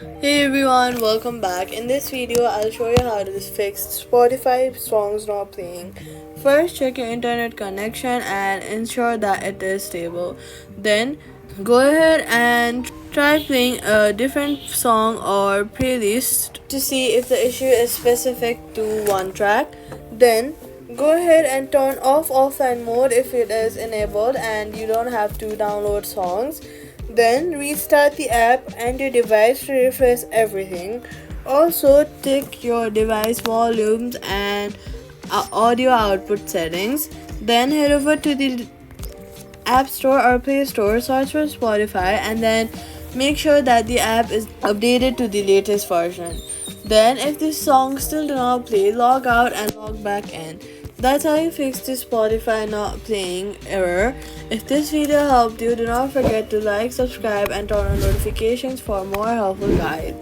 Hey everyone, welcome back. In this video, I'll show you how to fix Spotify songs not playing. First, check your internet connection and ensure that it is stable. Then, go ahead and try playing a different song or playlist to see if the issue is specific to one track. Then, go ahead and turn off offline mode if it is enabled and you don't have to download songs. Then restart the app and your device to refresh everything. Also, check your device volumes and audio output settings. Then head over to the App Store or Play Store, search for Spotify, and then make sure that the app is updated to the latest version. Then, if this song still do not play, log out and log back in. That's how you fix the Spotify not playing error. If this video helped you, do not forget to like, subscribe, and turn on notifications for more helpful guides.